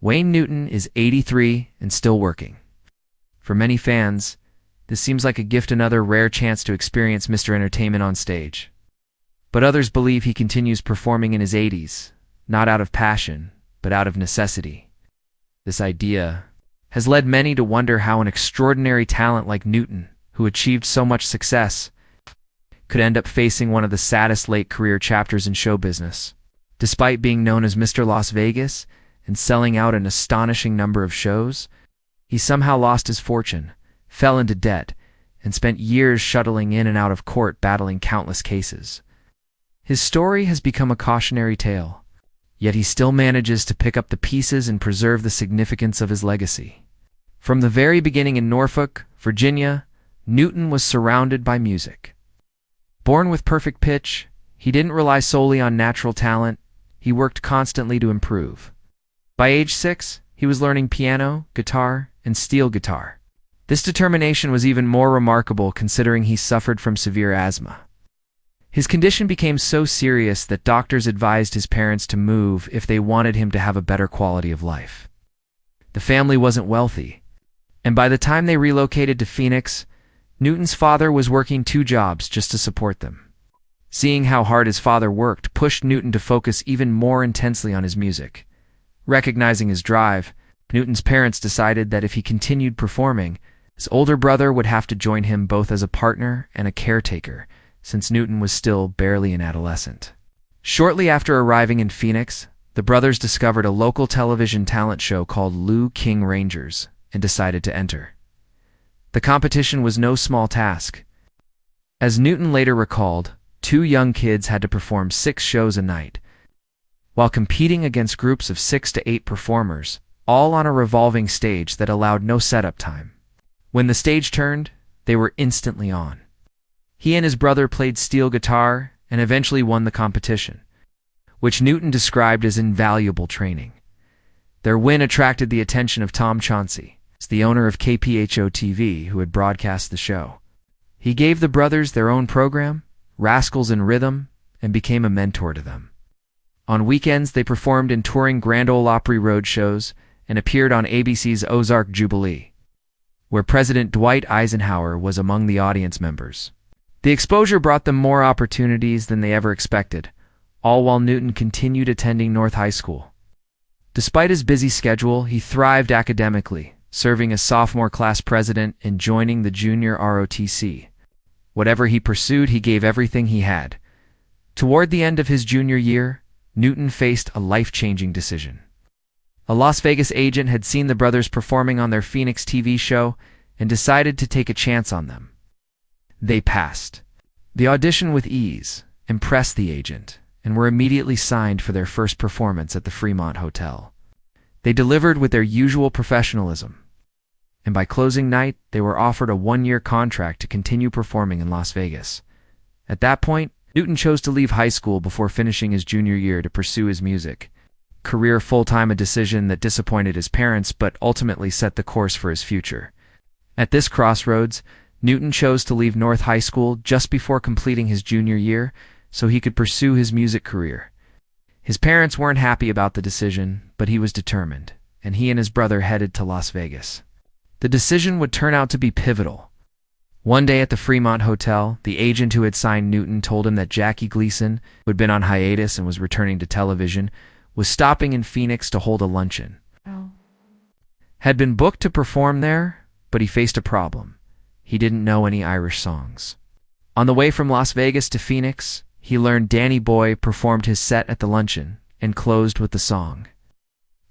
Wayne Newton is 83 and still working. For many fans, this seems like a gift, another rare chance to experience Mr. Entertainment on stage. But others believe he continues performing in his 80s, not out of passion, but out of necessity. This idea has led many to wonder how an extraordinary talent like Newton, who achieved so much success, could end up facing one of the saddest late career chapters in show business. Despite being known as Mr. Las Vegas and selling out an astonishing number of shows, he somehow lost his fortune, fell into debt, and spent years shuttling in and out of court battling countless cases. His story has become a cautionary tale, yet he still manages to pick up the pieces and preserve the significance of his legacy. From the very beginning in Norfolk, Virginia, Newton was surrounded by music. Born with perfect pitch, he didn't rely solely on natural talent. He worked constantly to improve. By age 6, he was learning piano, guitar, and steel guitar. This determination was even more remarkable considering he suffered from severe asthma. His condition became so serious that doctors advised his parents to move if they wanted him to have a better quality of life. The family wasn't wealthy, and by the time they relocated to Phoenix, Newton's father was working 2 jobs just to support them. Seeing how hard his father worked pushed Newton to focus even more intensely on his music. Recognizing his drive, Newton's parents decided that if he continued performing, his older brother would have to join him both as a partner and a caretaker, since Newton was still barely an adolescent. Shortly after arriving in Phoenix, the brothers discovered a local television talent show called Lou King Rangers and decided to enter. The competition was no small task. As Newton later recalled, 2 young kids had to perform 6 shows a night, while competing against groups of 6 to 8 performers, all on a revolving stage that allowed no setup time. When the stage turned, they were instantly on. He and his brother played steel guitar and eventually won the competition, which Newton described as invaluable training. Their win attracted the attention of Tom Chauncey, the owner of KPHO-TV, who had broadcast the show. He gave the brothers their own program, Rascals in Rhythm, and became a mentor to them. On weekends, they performed in touring Grand Ole Opry road shows and appeared on ABC's Ozark Jubilee, where President Dwight Eisenhower was among the audience members. The exposure brought them more opportunities than they ever expected, all while Newton continued attending North High School. Despite his busy schedule, he thrived academically, serving as sophomore class president and joining the junior ROTC. Whatever he pursued, he gave everything he had. Toward the end of his junior year, Newton faced a life-changing decision. A Las Vegas agent had seen the brothers performing on their Phoenix TV show and decided to take a chance on them. They passed the audition with ease, impressed the agent, and were immediately signed for their first performance at the Fremont Hotel. They delivered with their usual professionalism, and by closing night, they were offered a 1-year contract to continue performing in Las Vegas. At that point, Newton chose to leave high school before finishing his junior year to pursue his music career full-time, a decision that disappointed his parents but ultimately set the course for his future. At this crossroads, Newton chose to leave North High School just before completing his junior year so he could pursue his music career. His parents weren't happy about the decision, but he was determined, and he and his brother headed to Las Vegas. The decision would turn out to be pivotal. One day at the Fremont Hotel, the agent who had signed Newton told him that Jackie Gleason, who had been on hiatus and was returning to television, was stopping in Phoenix to hold a luncheon. Had been booked to perform there, but he faced a problem. He didn't know any Irish songs. On the way from Las Vegas to Phoenix, he learned Danny Boy performed his set at the luncheon and closed with the song.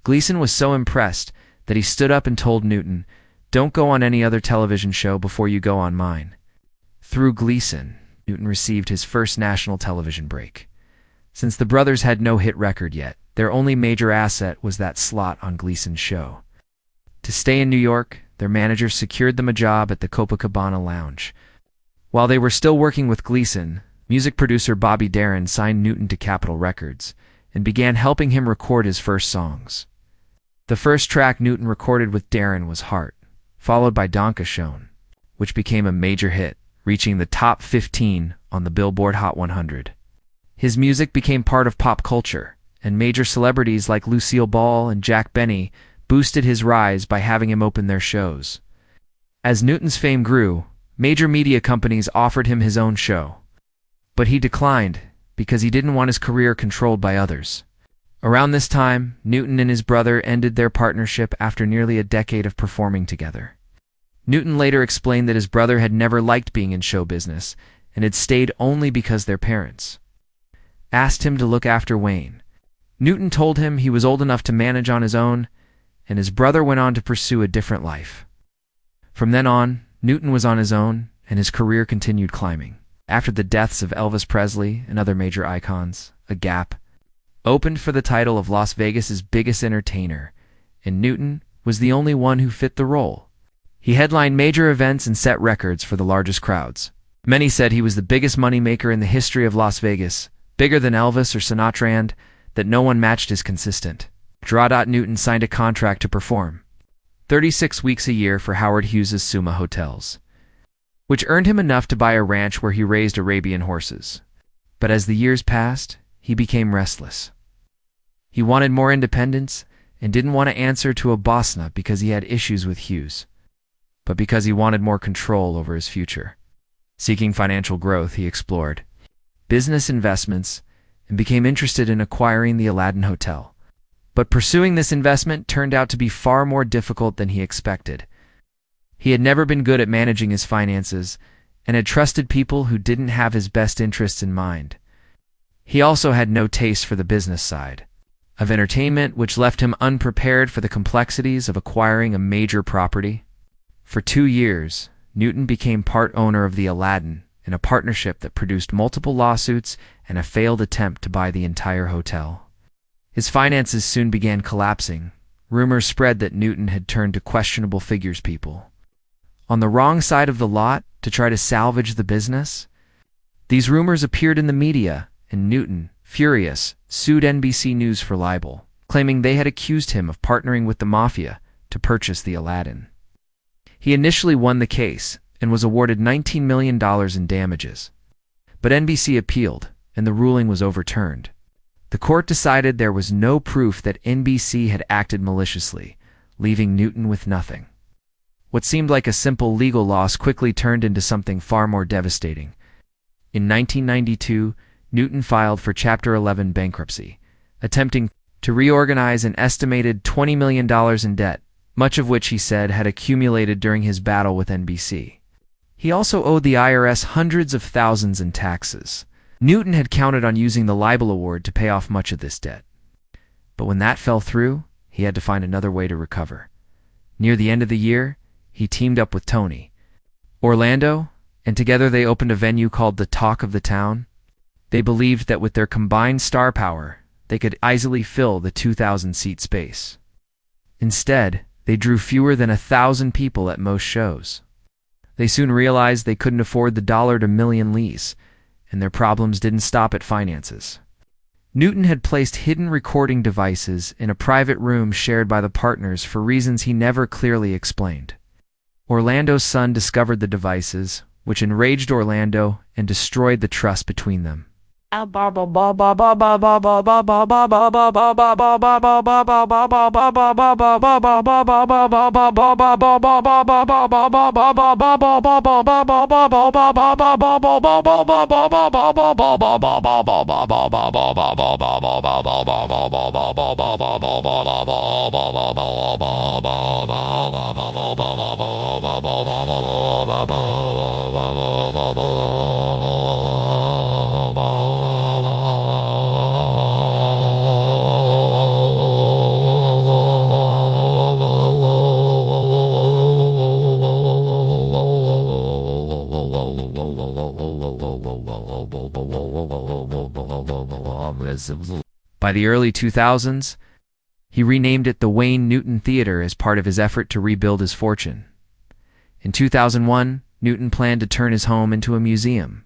Gleason was so impressed that he stood up and told Newton, "Don't go on any other television show before you go on mine." Through Gleason, Newton received his first national television break. Since the brothers had no hit record yet, their only major asset was that slot on Gleason's show. To stay in New York, their manager secured them a job at the Copacabana Lounge. While they were still working with Gleason, music producer Bobby Darin signed Newton to Capitol Records and began helping him record his first songs. The first track Newton recorded with Darin was Heart, followed by Donka Shone, which became a major hit, reaching the top 15 on the Billboard Hot 100. His music became part of pop culture, and major celebrities like Lucille Ball and Jack Benny boosted his rise by having him open their shows. As Newton's fame grew, major media companies offered him his own show. But he declined because he didn't want his career controlled by others. Around this time, Newton and his brother ended their partnership after nearly a decade of performing together. Newton later explained that his brother had never liked being in show business and had stayed only because their parents asked him to look after Wayne. Newton told him he was old enough to manage on his own, and his brother went on to pursue a different life. From then on, Newton was on his own, and his career continued climbing. After the deaths of Elvis Presley and other major icons, a gap opened for the title of Las Vegas's biggest entertainer, and Newton was the only one who fit the role. He headlined major events and set records for the largest crowds. Many said he was the biggest moneymaker in the history of Las Vegas, bigger than Elvis or Sinatra, and that no one matched his consistent draw. Newton signed a contract to perform 36 weeks a year for Howard Hughes's Suma Hotels, which earned him enough to buy a ranch where he raised Arabian horses. But as the years passed, he became restless. He wanted more independence and didn't want to answer to a boss, not because he had issues with Hughes, but because he wanted more control over his future. Seeking financial growth, he explored business investments and became interested in acquiring the Aladdin Hotel. But pursuing this investment turned out to be far more difficult than he expected. He had never been good at managing his finances and had trusted people who didn't have his best interests in mind. He also had no taste for the business side of entertainment, which left him unprepared for the complexities of acquiring a major property. For 2 years, Newton became part owner of the Aladdin in a partnership that produced multiple lawsuits and a failed attempt to buy the entire hotel. His finances soon began collapsing. Rumors spread that Newton had turned to questionable figures people on the wrong side of the lot to try to salvage the business. These rumors appeared in the media, and Newton, furious, sued NBC News for libel, claiming they had accused him of partnering with the mafia to purchase the Aladdin. He initially won the case and was awarded $19 million in damages. But NBC appealed, and the ruling was overturned. The court decided there was no proof that NBC had acted maliciously, leaving Newton with nothing. What seemed like a simple legal loss quickly turned into something far more devastating. In 1992, Newton filed for Chapter 11 bankruptcy, attempting to reorganize an estimated $20 million in debt, much of which he said had accumulated during his battle with NBC. He also owed the IRS hundreds of thousands in taxes. Newton had counted on using the libel award to pay off much of this debt. But when that fell through, he had to find another way to recover. Near the end of the year, he teamed up with Tony Orlando, and together they opened a venue called the Talk of the Town. They believed that with their combined star power, they could easily fill the 2,000-seat space. Instead, they drew fewer than 1,000 people at most shows. They soon realized they couldn't afford the $1-to-million lease, and their problems didn't stop at finances. Newton had placed hidden recording devices in a private room shared by the partners for reasons he never clearly explained. Orlando's son discovered the devices, which enraged Orlando and destroyed the trust between them. By the early 2000s, he renamed it the Wayne Newton Theater as part of his effort to rebuild his fortune. In 2001, Newton planned to turn his home into a museum.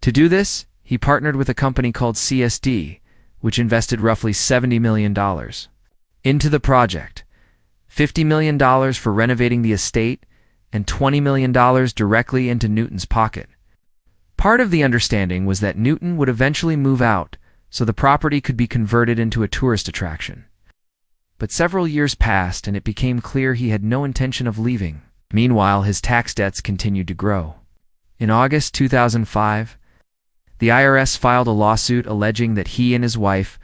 To do this, he partnered with a company called CSD, which invested roughly $70 million into the project, $50 million for renovating the estate, and $20 million directly into Newton's pocket. Part of the understanding was that Newton would eventually move out, so the property could be converted into a tourist attraction. But several years passed and it became clear he had no intention of leaving. Meanwhile, his tax debts continued to grow. In August 2005, the IRS filed a lawsuit alleging that he and his wife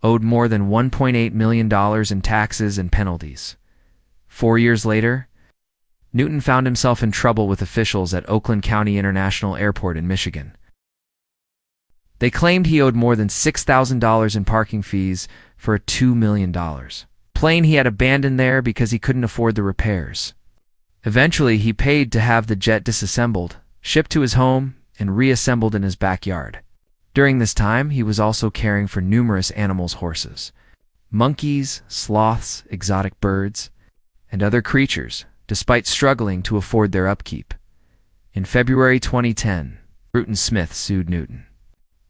owed more than $1.8 million in taxes and penalties. 4 years later, Newton found himself in trouble with officials at Oakland County International Airport in Michigan. They claimed he owed more than $6,000 in parking fees for a $2 million plane he had abandoned there because he couldn't afford the repairs. Eventually, he paid to have the jet disassembled, shipped to his home, and reassembled in his backyard. During this time, he was also caring for numerous animals, horses, monkeys, sloths, exotic birds, and other creatures, despite struggling to afford their upkeep. In February 2010, Bruton Smith sued Newton,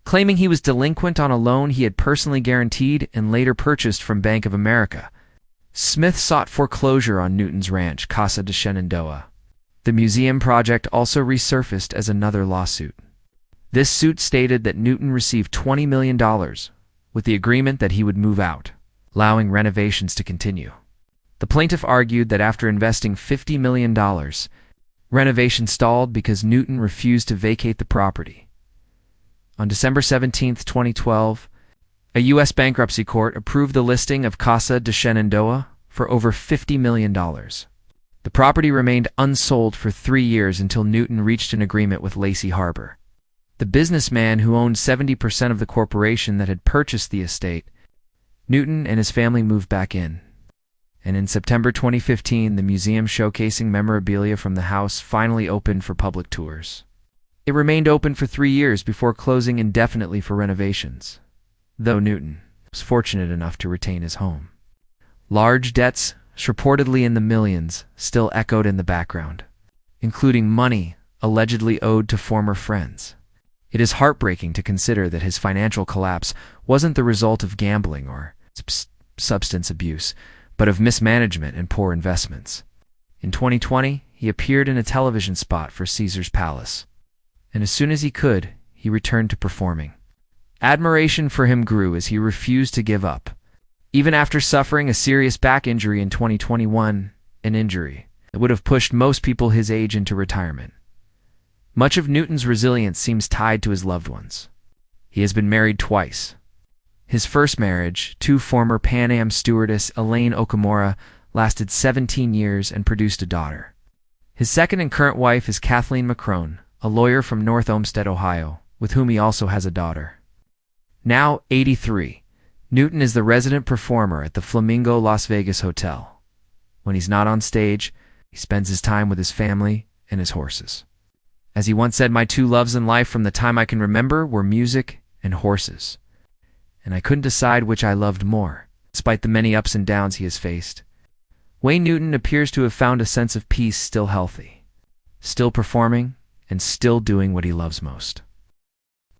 claiming he was delinquent on a loan he had personally guaranteed and later purchased from Bank of America. Smith sought foreclosure on Newton's ranch, Casa de Shenandoah. The museum project also resurfaced as another lawsuit. This suit stated that Newton received $20 million, with the agreement that he would move out, allowing renovations to continue. The plaintiff argued that after investing $50 million, renovations stalled because Newton refused to vacate the property. On December 17, 2012, a U.S. bankruptcy court approved the listing of Casa de Shenandoah for over $50 million. The property remained unsold for 3 years until Newton reached an agreement with Lacey Harbor, the businessman who owned 70% of the corporation that had purchased the estate. Newton and his family moved back in. And in September 2015, the museum showcasing memorabilia from the house finally opened for public tours. It remained open for 3 years before closing indefinitely for renovations, though Newton was fortunate enough to retain his home. Large debts, reportedly in the millions, still echoed in the background, including money allegedly owed to former friends. It is heartbreaking to consider that his financial collapse wasn't the result of gambling or substance abuse, but of mismanagement and poor investments. In 2020, he appeared in a television spot for Caesar's Palace, and as soon as he could, he returned to performing. Admiration for him grew as he refused to give up, even after suffering a serious back injury in 2021, an injury that would have pushed most people his age into retirement. Much of Newton's resilience seems tied to his loved ones. He has been married twice. His first marriage, to former Pan Am stewardess Elaine Okamura, lasted 17 years and produced a daughter. His second and current wife is Kathleen McCrone, a lawyer from North Olmsted, Ohio, with whom he also has a daughter. Now 83, Newton is the resident performer at the Flamingo Las Vegas Hotel. When he's not on stage, he spends his time with his family and his horses. As he once said, "My two loves in life from the time I can remember were music and horses. And I couldn't decide which I loved more, despite the many ups and downs he has faced." Wayne Newton appears to have found a sense of peace, still healthy, still performing, and still doing what he loves most.